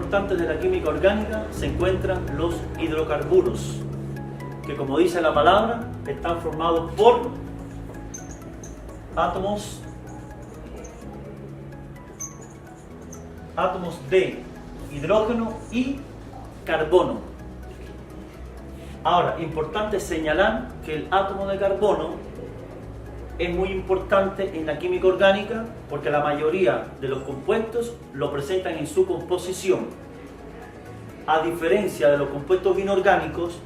importantes de la química orgánica se encuentran los hidrocarburos, que como dice la palabra, están formados por átomos de hidrógeno y carbono. Ahora, importante señalar que el átomo de carbono es muy importante en la química orgánica porque la mayoría de los compuestos lo presentan en su composición. A diferencia de los compuestos inorgánicos,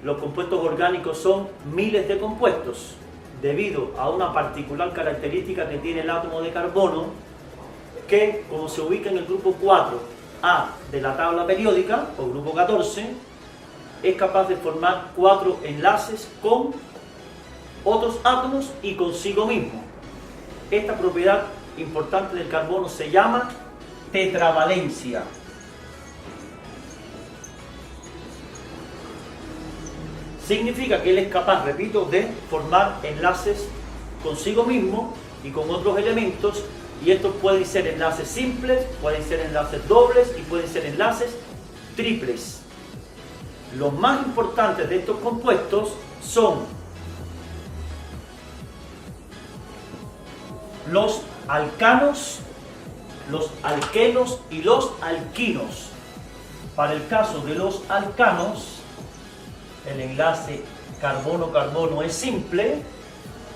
los compuestos orgánicos son miles de compuestos debido a una particular característica que tiene el átomo de carbono, que como se ubica en el grupo 4A de la tabla periódica o grupo 14, es capaz de formar 4 enlaces con otros átomos y consigo mismo. Esta propiedad importante del carbono se llama tetravalencia. Significa que él es capaz, repito, de formar enlaces consigo mismo y con otros elementos, y estos pueden ser enlaces simples, pueden ser enlaces dobles y pueden ser enlaces triples. Los más importantes de estos compuestos son los alcanos, los alquenos y los alquinos. Para el caso de los alcanos, el enlace carbono-carbono es simple.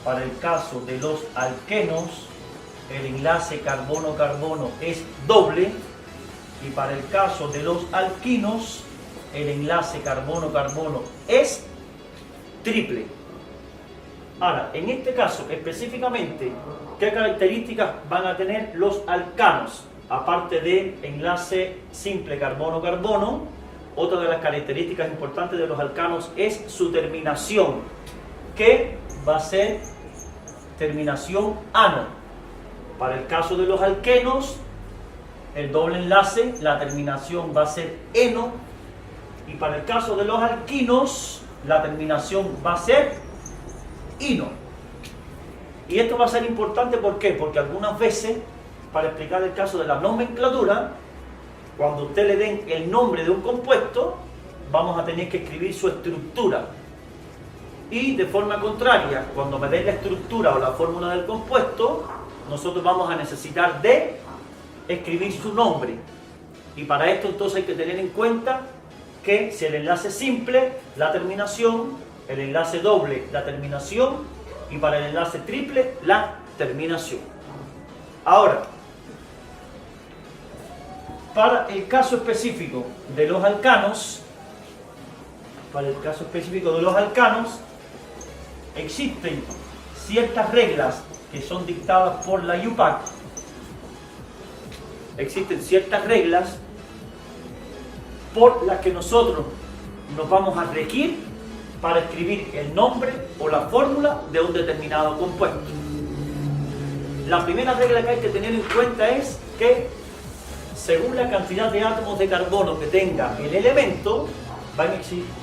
Para el caso de los alquenos, el enlace carbono-carbono es doble. Y para el caso de los alquinos, el enlace carbono-carbono es triple. Ahora, en este caso específicamente, ¿qué características van a tener los alcanos? Aparte del enlace simple carbono-carbono, otra de las características importantes de los alcanos es su terminación, que va a ser terminación ano. Para el caso de los alquenos, el doble enlace, la terminación va a ser eno. Y para el caso de los alquinos, la terminación va a ser ino. Y esto va a ser importante, ¿por qué? Porque algunas veces, para explicar el caso de la nomenclatura, cuando usted le den el nombre de un compuesto, vamos a tener que escribir su estructura. Y de forma contraria, cuando me den la estructura o la fórmula del compuesto, nosotros vamos a necesitar de escribir su nombre. Y para esto entonces hay que tener en cuenta que si el enlace es simple, la terminación, el enlace doble, la terminación, y para el enlace triple, la terminación. Ahora, para el caso específico de los alcanos, existen ciertas reglas que son dictadas por la IUPAC. Existen ciertas reglas por las que nosotros nos vamos a regir para escribir el nombre o la fórmula de un determinado compuesto. La primera regla que hay que tener en cuenta es que según la cantidad de átomos de carbono que tenga el elemento,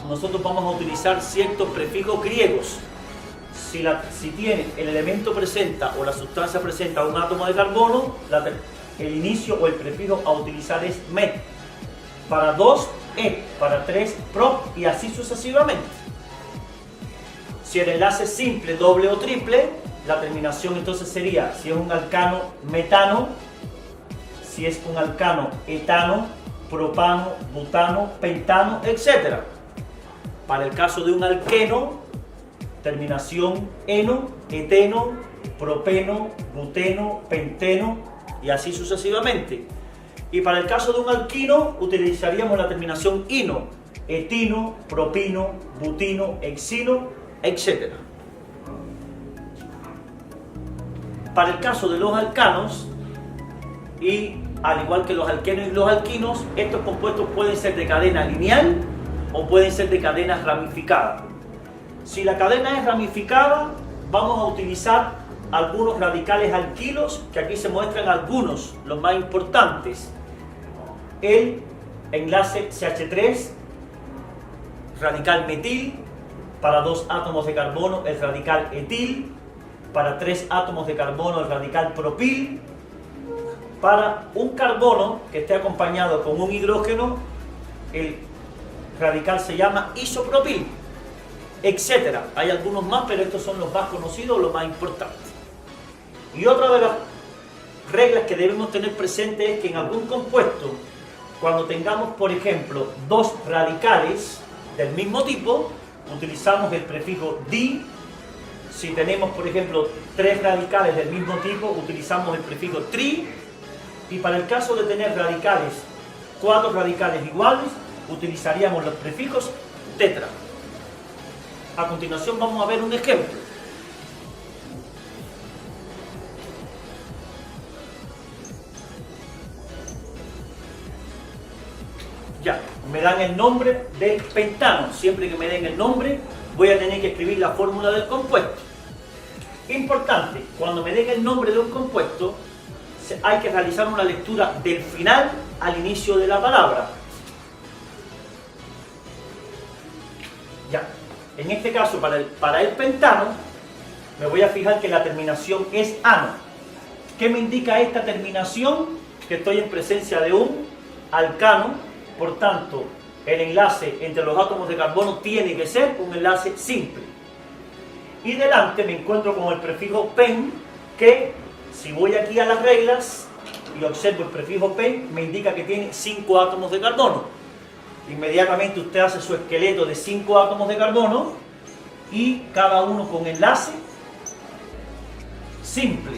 nosotros vamos a utilizar ciertos prefijos griegos. Si tiene el elemento presenta o la sustancia presenta un átomo de carbono, el inicio o el prefijo a utilizar es met. Para 2, e. Para 3, pro, y así sucesivamente. Si el enlace es simple, doble o triple, la terminación entonces sería, si es un alcano, metano, si es un alcano, etano, propano, butano, pentano, etc. Para el caso de un alqueno, terminación eno, eteno, propeno, buteno, penteno, y así sucesivamente. Y para el caso de un alquino utilizaríamos la terminación ino, etino, propino, butino, exino, etc. Para el caso de los alcanos, y al igual que los alquenos y los alquinos, estos compuestos pueden ser de cadena lineal o pueden ser de cadena ramificada. Si la cadena es ramificada, vamos a utilizar algunos radicales alquilos, que aquí se muestran algunos, los más importantes. El enlace CH3, radical metil, para 2 átomos de carbono el radical etil, para 3 átomos de carbono el radical propil, Para un carbono que esté acompañado con un hidrógeno, el radical se llama isopropil, etcétera. Hay algunos más, pero estos son los más conocidos, los más importantes. Y otra de las reglas que debemos tener presente es que en algún compuesto, cuando tengamos, por ejemplo, dos radicales del mismo tipo, utilizamos el prefijo di. Si tenemos, por ejemplo, tres radicales del mismo tipo, utilizamos el prefijo tri. Y para el caso de tener radicales, cuatro radicales iguales, utilizaríamos los prefijos tetra. A continuación vamos a ver un ejemplo. Ya, me dan el nombre del pentano. Siempre que me den el nombre, voy a tener que escribir la fórmula del compuesto. Importante, cuando me den el nombre de un compuesto, hay que realizar una lectura del final al inicio de la palabra. Ya, en este caso, para el pentano, me voy a fijar que la terminación es ano. ¿Qué me indica esta terminación? Que estoy en presencia de un alcano, por tanto, el enlace entre los átomos de carbono tiene que ser un enlace simple. Y delante me encuentro con el prefijo pen, que si voy aquí a las reglas y observo el prefijo pen, me indica que tiene 5 átomos de carbono. Inmediatamente usted hace su esqueleto de 5 átomos de carbono y cada uno con enlace simple.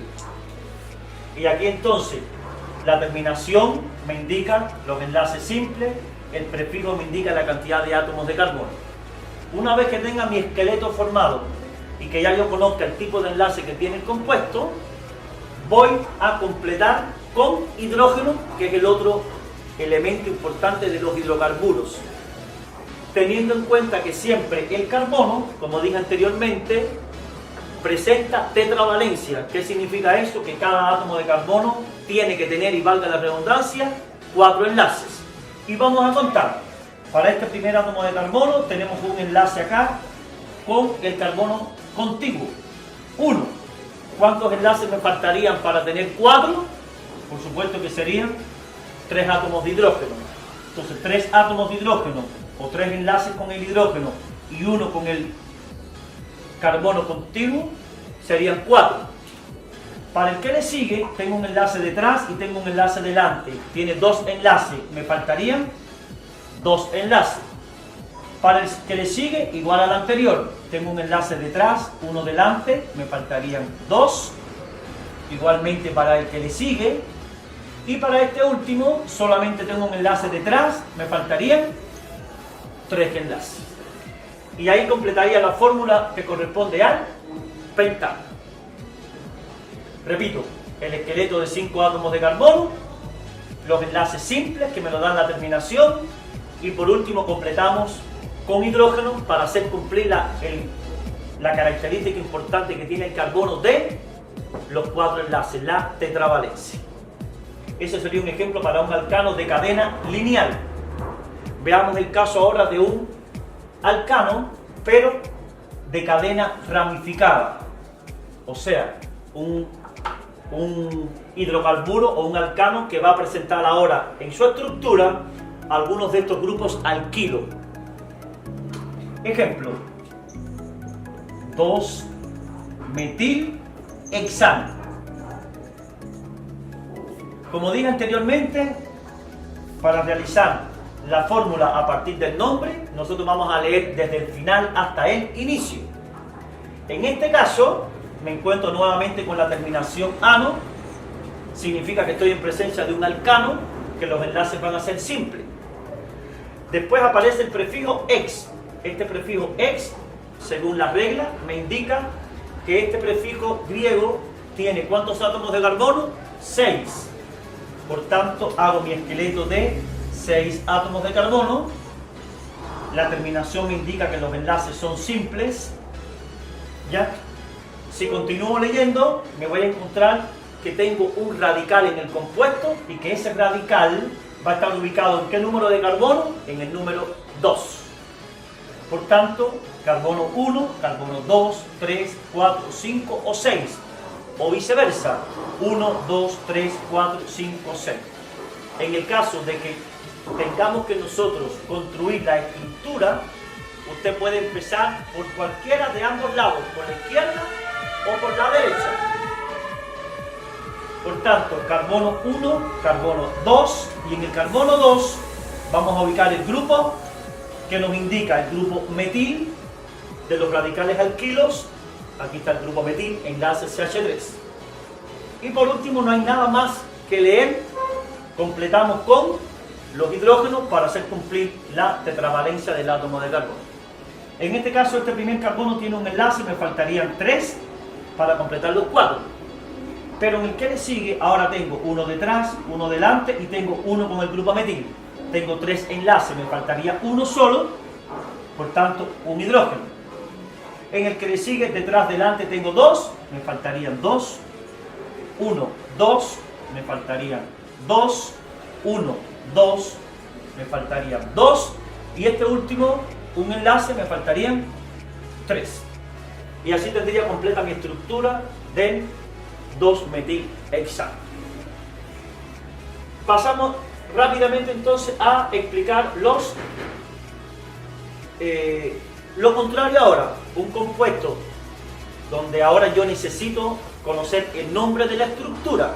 Y aquí entonces la terminación me indica los enlaces simples, el prefijo me indica la cantidad de átomos de carbono. Una vez que tenga mi esqueleto formado y que ya yo conozca el tipo de enlace que tiene el compuesto, voy a completar con hidrógeno, que es el otro elemento importante de los hidrocarburos. Teniendo en cuenta que siempre el carbono, como dije anteriormente, presenta tetravalencia. ¿Qué significa eso? Que cada átomo de carbono tiene que tener, y valga la redundancia, 4 enlaces. Y vamos a contar. Para este primer átomo de carbono tenemos un enlace acá con el carbono contiguo, 1. ¿Cuántos enlaces me faltarían para tener 4? Por supuesto que serían 3 átomos de hidrógeno. Entonces 3 átomos de hidrógeno o 3 enlaces con el hidrógeno y 1 con el carbono contiguo serían 4. Para el que le sigue tengo un enlace detrás y tengo un enlace delante. Tiene 2 enlaces, me faltarían 2 enlaces. Para el que le sigue, igual al anterior, tengo un enlace detrás, 1 delante, me faltarían 2. Igualmente para el que le sigue. Y para este último, solamente tengo un enlace detrás, me faltarían 3 enlaces. Y ahí completaría la fórmula que corresponde al pentano. Repito, el esqueleto de 5 átomos de carbono, los enlaces simples que me lo dan la terminación, y por último completamos con hidrógeno para hacer cumplir la característica importante que tiene el carbono de los 4 enlaces, la tetravalencia. Ese sería un ejemplo para un alcano de cadena lineal. Veamos el caso ahora de un alcano, pero de cadena ramificada. O sea, un hidrocarburo o un alcano que va a presentar ahora en su estructura algunos de estos grupos alquilo. Ejemplo, 2-metilhexano. Como dije anteriormente, para realizar la fórmula a partir del nombre, nosotros vamos a leer desde el final hasta el inicio. En este caso, me encuentro nuevamente con la terminación ano. Significa que estoy en presencia de un alcano, que los enlaces van a ser simples. Después aparece el prefijo ex. Este prefijo ex, según la regla, me indica que este prefijo griego tiene ¿cuántos átomos de carbono? 6. Por tanto, hago mi esqueleto de 6 átomos de carbono. La terminación me indica que los enlaces son simples. ¿Ya? Si continúo leyendo, me voy a encontrar que tengo un radical en el compuesto y que ese radical va a estar ubicado ¿en qué número de carbono? En el número 2. Por tanto, carbono 1, carbono 2, 3, 4, 5 o 6. o viceversa, 1, 2, 3, 4, 5, 6. En el caso de que tengamos que nosotros construir la estructura, usted puede empezar por cualquiera de ambos lados, por la izquierda o por la derecha. Por tanto, carbono 1, carbono 2, y en el carbono 2 vamos a ubicar el grupo que nos indica el grupo metil de los radicales alquilos. Aquí está el grupo metil, enlace CH3. Y por último, no hay nada más que leer. Completamos con los hidrógenos para hacer cumplir la tetravalencia del átomo de carbono. En este caso, este primer carbono tiene un enlace, me faltarían 3 para completar los 4. Pero en el que le sigue, ahora tengo uno detrás, uno delante y tengo uno con el grupo metil. Tengo 3 enlaces, me faltaría uno solo, por tanto, un hidrógeno. En el que le sigue, detrás, delante, tengo 2, me faltarían 2, 1, 2, me faltarían 2, 1, 2, me faltarían 2, y este último, un enlace, me faltarían 3. Y así tendría completa mi estructura del 2-metilhexano. Pasamos rápidamente entonces a explicar lo contrario ahora, un compuesto donde ahora yo necesito conocer el nombre de la estructura.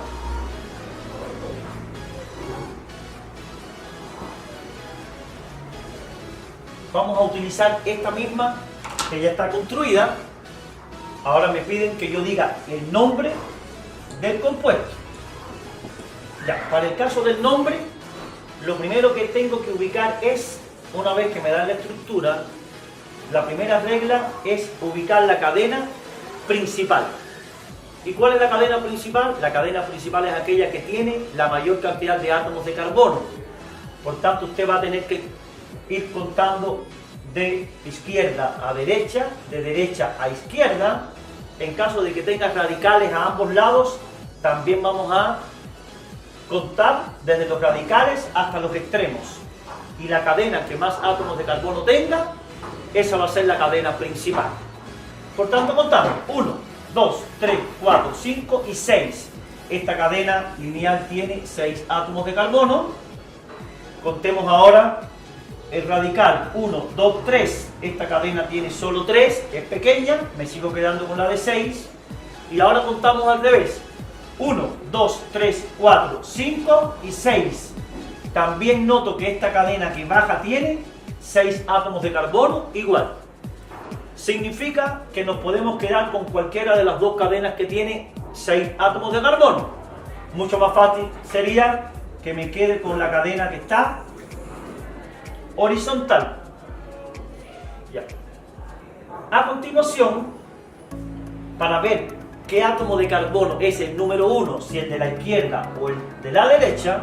Vamos a utilizar esta misma que ya está construida. Ahora me piden que yo diga el nombre del compuesto. Ya, para el caso del nombre, lo primero que tengo que ubicar es, una vez que me dan la estructura, la primera regla es ubicar la cadena principal. ¿Y cuál es la cadena principal? La cadena principal es aquella que tiene la mayor cantidad de átomos de carbono. Por tanto, usted va a tener que ir contando de izquierda a derecha, de derecha a izquierda. En caso de que tenga radicales a ambos lados, también vamos a contar desde los radicales hasta los extremos. Y la cadena que más átomos de carbono tenga, esa va a ser la cadena principal. Por tanto, contamos 1, 2, 3, 4, 5 y 6. Esta cadena lineal tiene 6 átomos de carbono. Contemos ahora el radical 1, 2, 3. Esta cadena tiene solo 3, es pequeña, me sigo quedando con la de 6. Y ahora contamos al revés. 1, 2, 3, 4, 5 y 6. También noto que esta cadena que baja tiene 6 átomos de carbono igual. Significa que nos podemos quedar con cualquiera de las dos cadenas que tiene 6 átomos de carbono. Mucho más fácil sería que me quede con la cadena que está horizontal. Ya. A continuación, para ver qué átomo de carbono es el número 1, si el de la izquierda o el de la derecha,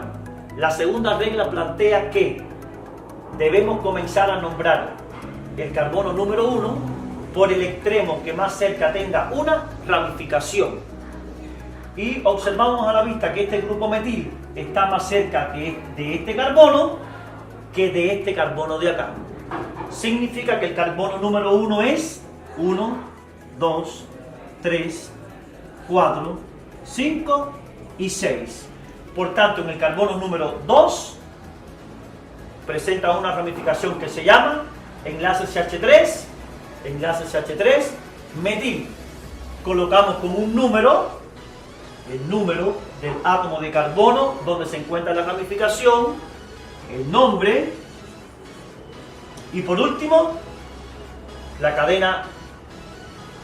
la segunda regla plantea que debemos comenzar a nombrar el carbono número 1 por el extremo que más cerca tenga una ramificación. Y observamos a la vista que este grupo metil está más cerca de este carbono que de este carbono de acá. Significa que el carbono número 1 es 1, 2, 3, 4, 5 y 6. Por tanto, en el carbono número 2 presenta una ramificación que se llama enlace CH3, metil. Colocamos como un número el número del átomo de carbono donde se encuentra la ramificación, el nombre y por último la cadena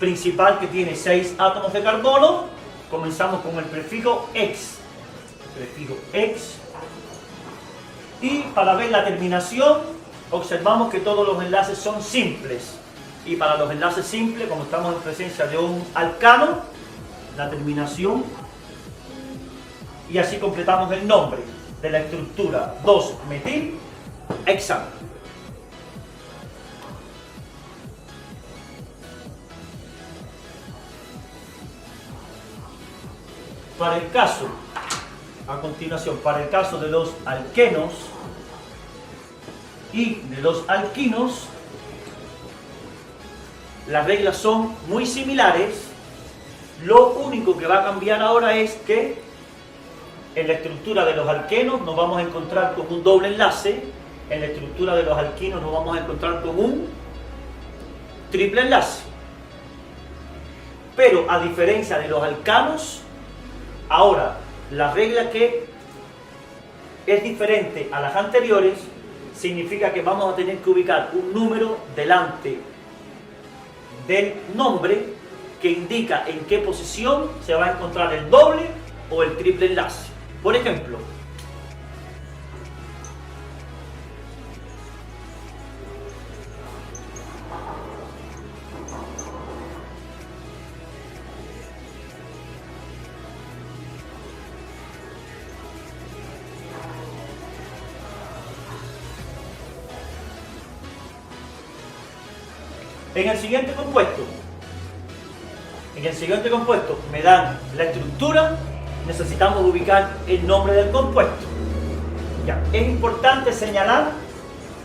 principal que tiene 6 átomos de carbono. Comenzamos con el prefijo X, y para ver la terminación observamos que todos los enlaces son simples, y para los enlaces simples, como estamos en presencia de un alcano, la terminación, y así completamos el nombre de la estructura 2-metilhexano. Para el caso, a continuación, para el caso de los alquenos y de los alquinos, las reglas son muy similares, Lo único que va a cambiar ahora es que en la estructura de los alquenos nos vamos a encontrar con un doble enlace, en la estructura de los alquinos nos vamos a encontrar con un triple enlace. Pero a diferencia de los alcanos, ahora la regla que es diferente a las anteriores significa que vamos a tener que ubicar un número delante del nombre que indica en qué posición se va a encontrar el doble o el triple enlace. Por ejemplo, en el siguiente compuesto me dan la estructura, necesitamos ubicar el nombre del compuesto. Ya, es importante señalar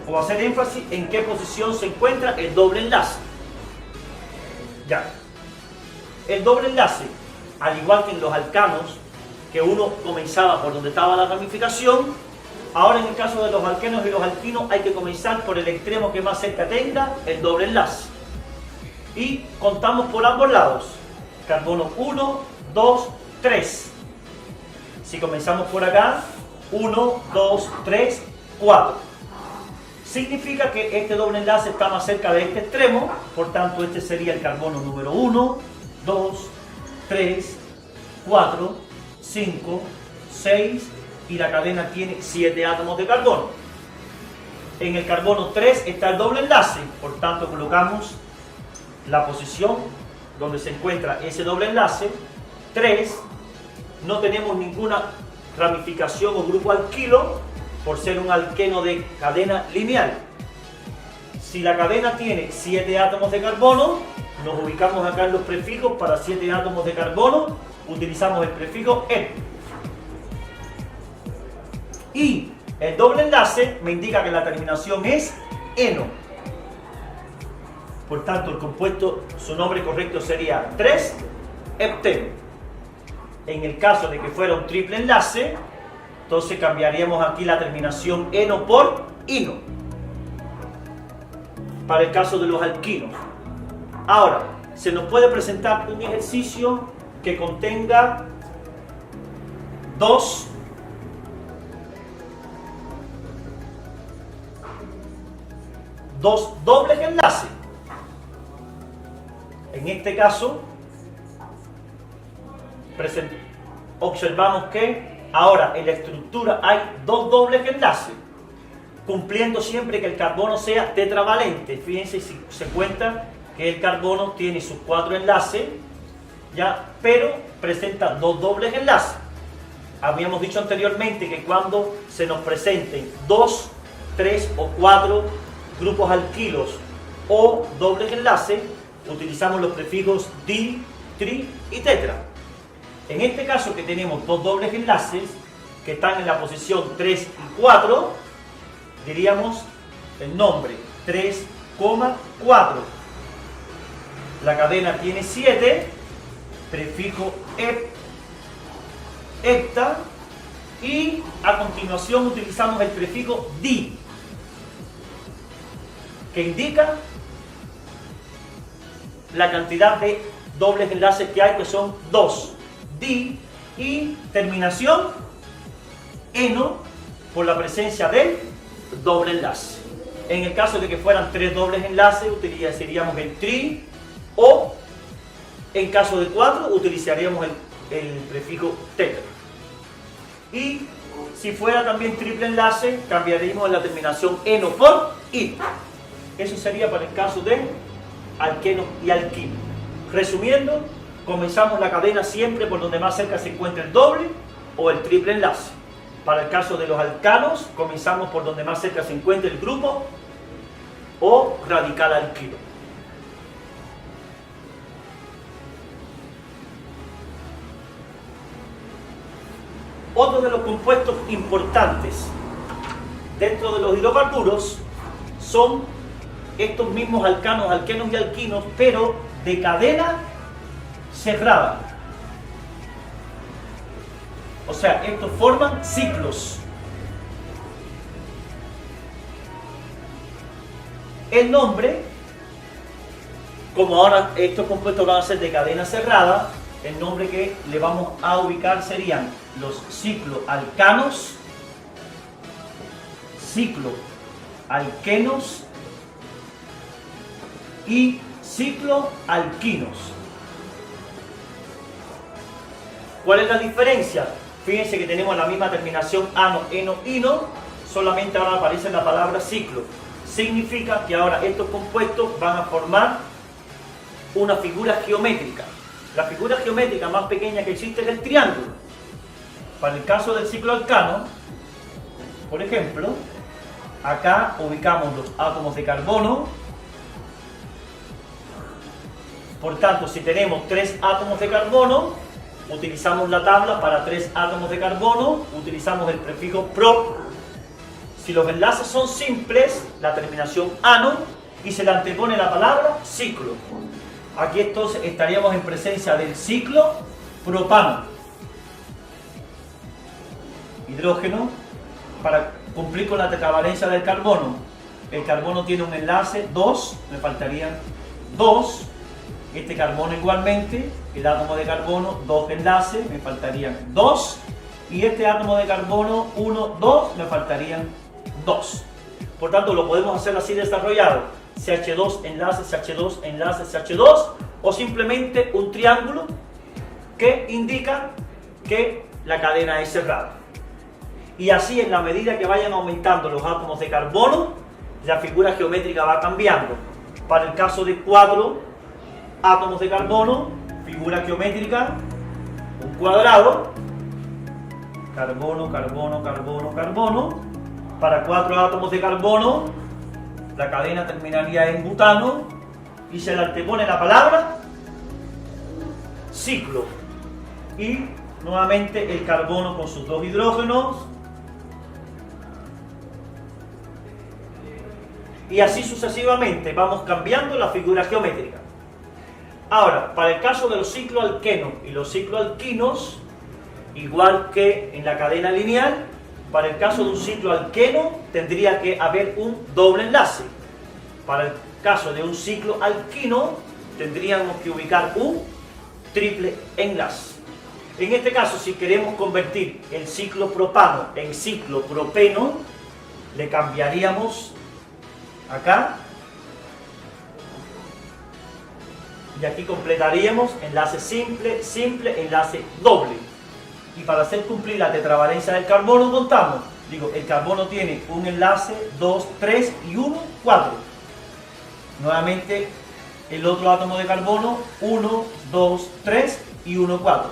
o hacer énfasis en qué posición se encuentra el doble enlace. Ya, el doble enlace, al igual que en los alcanos, que uno comenzaba por donde estaba la ramificación, ahora en el caso de los alquenos y los alquinos hay que comenzar por el extremo que más cerca tenga el doble enlace. Y contamos por ambos lados, carbono 1, 2, 3. Si comenzamos por acá, 1, 2, 3, 4. Significa que este doble enlace está más cerca de este extremo, por tanto este sería el carbono número 1, 2, 3, 4, 5, 6 y la cadena tiene 7 átomos de carbono. En el carbono 3 está el doble enlace, por tanto colocamos la posición donde se encuentra ese doble enlace, 3, no tenemos ninguna ramificación o grupo alquilo por ser un alqueno de cadena lineal. Si la cadena tiene 7 átomos de carbono, nos ubicamos acá en los prefijos para 7 átomos de carbono, utilizamos el prefijo N. Y el doble enlace me indica que la terminación es eno. Por tanto, el compuesto, su nombre correcto sería 3-hepteno. En el caso de que fuera un triple enlace, entonces cambiaríamos aquí la terminación eno por ino. Para el caso de los alquinos. Ahora, se nos puede presentar un ejercicio que contenga dos dobles enlaces. En este caso, observamos que ahora en la estructura hay dos dobles enlaces, cumpliendo siempre que el carbono sea tetravalente. Fíjense si se cuenta que el carbono tiene sus 4 enlaces, ¿ya? Pero presenta dos dobles enlaces. Habíamos dicho anteriormente que cuando se nos presenten 2, 3 o 4 grupos alquilos o dobles enlaces, utilizamos los prefijos di, tri y tetra. En este caso que tenemos dos dobles enlaces que están en la posición 3 y 4, diríamos el nombre 3,4. La cadena tiene 7, prefijo hepta, y a continuación utilizamos el prefijo di, que indica la cantidad de dobles enlaces que hay, que son 2, di, y terminación eno por la presencia del doble enlace. En el caso de que fueran 3 dobles enlaces, utilizaríamos el tri, o en caso de 4 utilizaríamos el prefijo tetra. Y si fuera también triple enlace, cambiaríamos la terminación eno por ino. Eso sería para el caso de alqueno y alquino. Resumiendo, comenzamos la cadena siempre por donde más cerca se encuentra el doble o el triple enlace. Para el caso de los alcanos, comenzamos por donde más cerca se encuentra el grupo o radical alquilo. Otro de los compuestos importantes dentro de los hidrocarburos son estos mismos alcanos, alquenos y alquinos, pero de cadena cerrada. O sea, estos forman ciclos. El nombre, como ahora estos compuestos van a ser de cadena cerrada, el nombre que le vamos a ubicar serían los cicloalcanos, cicloalquenos y cicloalquinos. ¿Cuál es la diferencia? Fíjense que tenemos la misma terminación ano, eno, ino, solamente ahora aparece la palabra ciclo. Significa que ahora estos compuestos van a formar una figura geométrica. La figura geométrica más pequeña que existe es el triángulo. Para el caso del cicloalcano, por ejemplo, acá ubicamos los átomos de carbono. Por tanto, si tenemos 3 átomos de carbono, utilizamos la tabla para 3 átomos de carbono, utilizamos el prefijo pro. Si los enlaces son simples, la terminación ano, y se le antepone la palabra ciclo. Aquí entonces estaríamos en presencia del ciclo propano. Hidrógeno, para cumplir con la tetravalencia del carbono. El carbono tiene un enlace 2, me faltarían 2. Este carbono igualmente, el átomo de carbono, 2 enlaces, me faltarían 2. Y este átomo de carbono, 1, 2, me faltarían 2. Por tanto, lo podemos hacer así desarrollado. CH2 enlace, CH2 enlace, CH2, o simplemente un triángulo que indica que la cadena es cerrada. Y así, en la medida que vayan aumentando los átomos de carbono, la figura geométrica va cambiando. Para el caso de 4 átomos de carbono, figura geométrica, un cuadrado, carbono, carbono, carbono, carbono. Para 4 átomos de carbono, la cadena terminaría en butano y se le antepone la palabra ciclo. Y nuevamente el carbono con sus 2 hidrógenos. Y así sucesivamente vamos cambiando la figura geométrica. Ahora, para el caso de los cicloalquenos y los cicloalquinos, igual que en la cadena lineal, para el caso de un cicloalqueno tendría que haber un doble enlace. Para el caso de un cicloalquino tendríamos que ubicar un triple enlace. En este caso, si queremos convertir el ciclopropano en ciclopropeno, le cambiaríamos acá y aquí completaríamos enlace simple, simple, enlace doble. Y para hacer cumplir la tetravalencia del carbono contamos, el carbono tiene un enlace, 2, 3 y 1, 4. Nuevamente el otro átomo de carbono, 1, 2, 3 y 1, 4.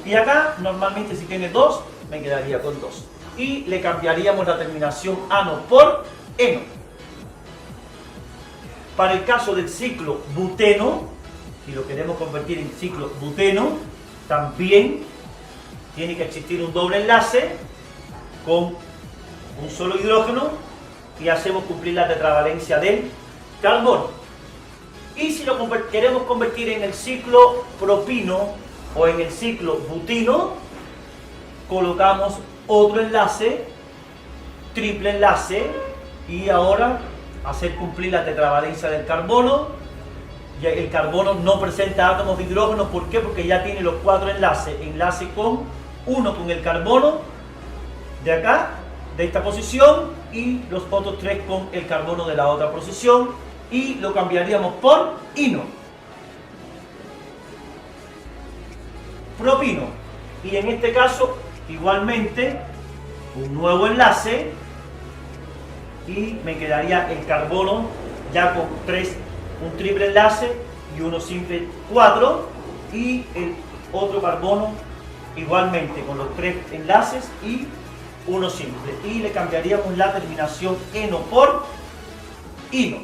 Y acá normalmente si tiene 2, me quedaría con 2. Y le cambiaríamos la terminación ano por eno. Para el caso del ciclo buteno, si lo queremos convertir en ciclo buteno, también tiene que existir un doble enlace con un solo hidrógeno y hacemos cumplir la tetravalencia del carbono. Y si lo queremos convertir en el ciclo propino o en el ciclo butino, colocamos otro enlace, triple enlace, y ahora hacer cumplir la tetravalencia del carbono. Ya el carbono no presenta átomos de hidrógeno, ¿por qué? Porque ya tiene los 4 enlaces, enlace con uno con el carbono de acá, de esta posición, y los otros 3 con el carbono de la otra posición, y lo cambiaríamos por ino. Propino. Y en este caso, igualmente, un nuevo enlace, y me quedaría el carbono ya con 3, un triple enlace y uno simple, 4, y el otro carbono igualmente con los 3 enlaces y uno simple, y le cambiaríamos la terminación eno por ino.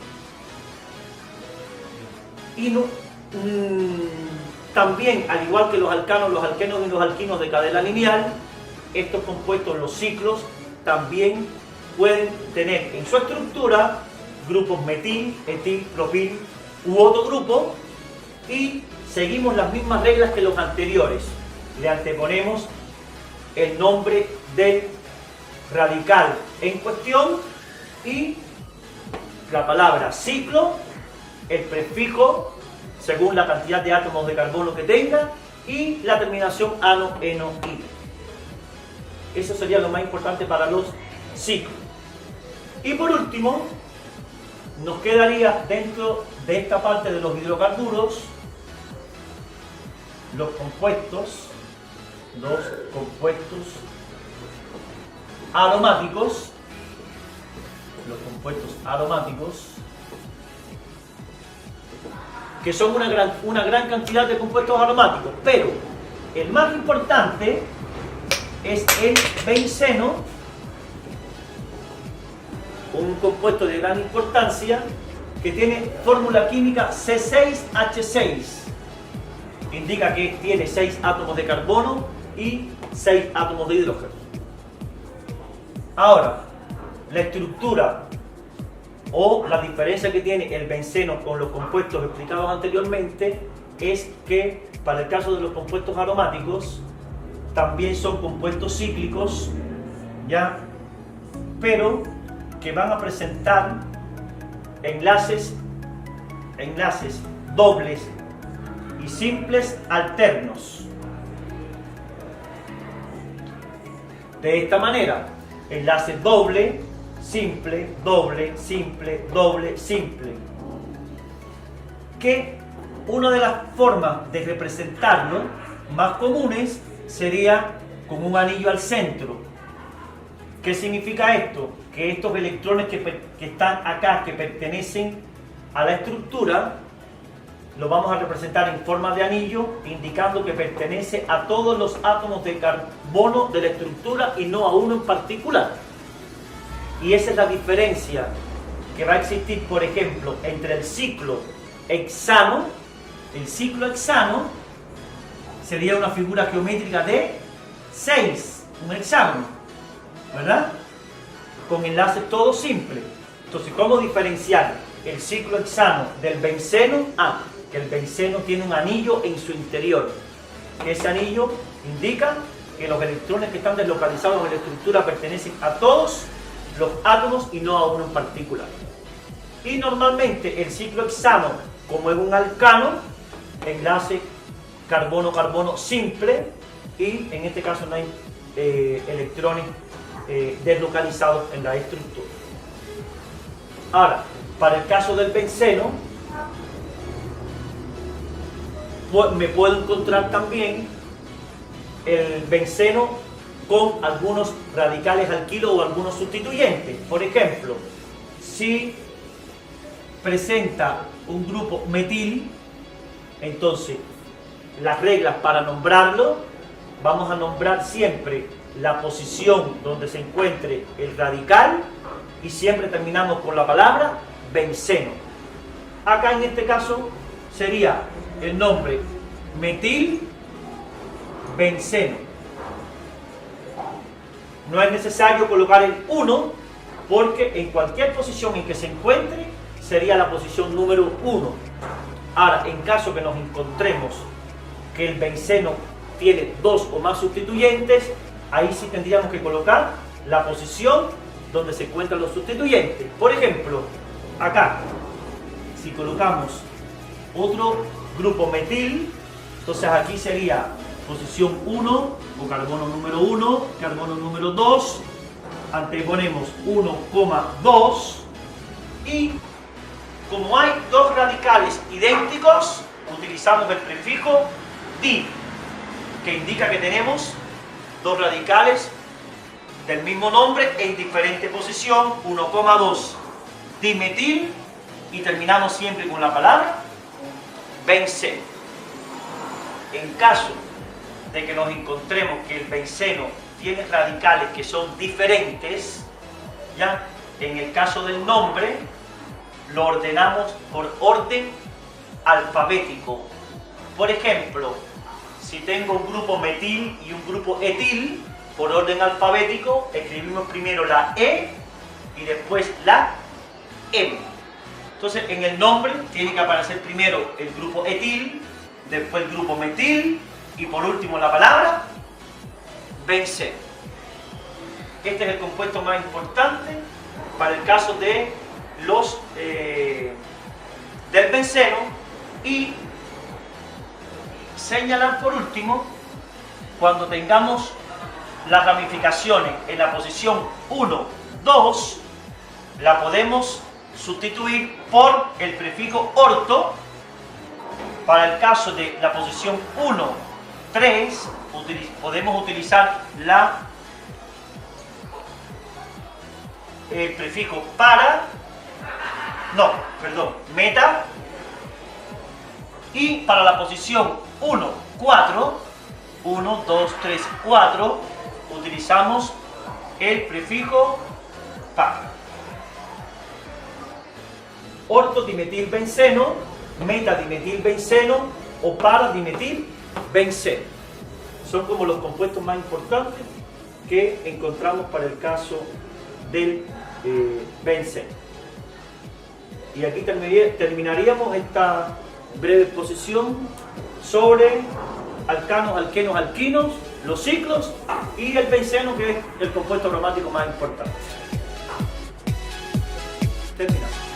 Ino, también, al igual que los alcanos, los alquenos y los alquinos de cadena lineal, estos compuestos, los ciclos, también pueden tener en su estructura grupos metil, etil, propil u otro grupo y seguimos las mismas reglas que los anteriores. Le anteponemos el nombre del radical en cuestión y la palabra ciclo, el prefijo según la cantidad de átomos de carbono que tenga y la terminación ano, eno, ino. Eso sería lo más importante para los ciclos. Y por último, nos quedaría dentro de esta parte de los hidrocarburos los compuestos aromáticos, que son una gran cantidad de compuestos aromáticos, pero el más importante es el benceno, un compuesto de gran importancia que tiene fórmula química C6H6. Indica que tiene 6 átomos de carbono y 6 átomos de hidrógeno. Ahora, la estructura o la diferencia que tiene el benceno con los compuestos explicados anteriormente es que para el caso de los compuestos aromáticos también son compuestos cíclicos, ¿ya? Pero que van a presentar enlaces dobles y simples alternos. De esta manera, enlace doble, simple, doble, simple, doble, simple. Que una de las formas de representarlo más comunes sería con un anillo al centro. ¿Qué significa esto? Que estos electrones que están acá, que pertenecen a la estructura, lo vamos a representar en forma de anillo, indicando que pertenece a todos los átomos de carbono de la estructura y no a uno en particular. Y esa es la diferencia que va a existir, por ejemplo, entre el ciclo hexano. El ciclo hexano sería una figura geométrica de 6, un hexágono, ¿verdad? Con enlaces todos simples. Entonces, ¿cómo diferenciar el ciclo hexano del benceno? Que el benceno tiene un anillo en su interior. Ese anillo indica que los electrones que están deslocalizados en la estructura pertenecen a todos los átomos y no a uno en particular. Y normalmente el ciclo hexano, como es un alcano, enlace carbono-carbono simple, y en este caso no hay electrones deslocalizados en la estructura. Ahora, para el caso del benceno, me puedo encontrar también el benceno con algunos radicales alquilo o algunos sustituyentes. Por ejemplo, si presenta un grupo metil, entonces las reglas para nombrarlo, vamos a nombrar siempre la posición donde se encuentre el radical y siempre terminamos con la palabra benceno. Acá en este caso sería el nombre metil benceno. No es necesario colocar el 1 porque en cualquier posición en que se encuentre sería la posición número 1. Ahora, en caso que nos encontremos que el benceno tiene 2 o más sustituyentes, ahí sí tendríamos que colocar la posición donde se encuentran los sustituyentes. Por ejemplo, acá, si colocamos otro grupo metil, entonces aquí sería posición 1 o carbono número 1, carbono número 2, anteponemos 1,2 y como hay dos radicales idénticos, utilizamos el prefijo di, que indica que tenemos dos radicales del mismo nombre en diferente posición, 1,2 dimetil, y terminamos siempre con la palabra benceno. En caso de que nos encontremos que el benceno tiene radicales que son diferentes, ¿ya? En el caso del nombre, lo ordenamos por orden alfabético. Por ejemplo, si tengo un grupo metil y un grupo etil, por orden alfabético, escribimos primero la E y después la M. Entonces, en el nombre tiene que aparecer primero el grupo etil, después el grupo metil y por último la palabra benceno. Este es el compuesto más importante para el caso de los del benceno. Y señalar por último, cuando tengamos las ramificaciones en la posición 1, 2, la podemos sustituir por el prefijo orto. Para el caso de la posición 1, 3, podemos utilizar el prefijo meta. Y para la posición 1, 4, 1, 2, 3, 4, utilizamos el prefijo para. Ortodimetilbenceno, metadimetilbenceno o paradimetilbenceno. Son como los compuestos más importantes que encontramos para el caso del benceno. Y aquí terminaríamos esta breve exposición sobre alcanos, alquenos, alquinos, los ciclos y el benceno, que es el compuesto aromático más importante. Terminamos.